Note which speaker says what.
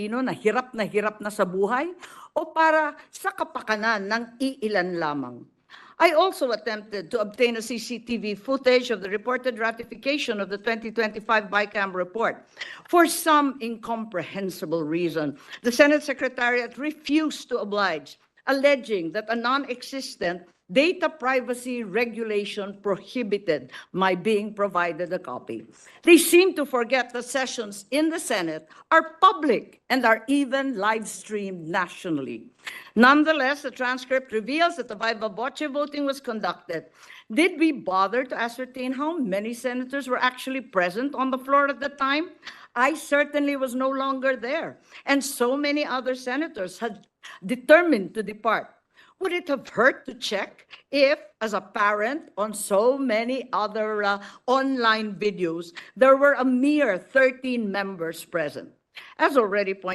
Speaker 1: na hirap na sa buhay o para sa kapakanan ng iilan lamang. I also attempted to obtain a CCTV footage of the reported ratification of the 2025 BICAM report. For some incomprehensible reason, the Senate Secretariat refused to oblige, alleging that a non-existent data privacy regulation prohibited my being provided a copy. They seem to forget that sessions in the Senate are public and are even live-streamed nationally. Nonetheless, the transcript reveals that the viva voce voting was conducted. Did we bother to ascertain how many senators were actually present on the floor at the time? I certainly was no longer there, and so many other senators had determined to depart. Would it have hurt to check if, as a parent, on so many other online videos, there were a mere 13 members present? As already pointed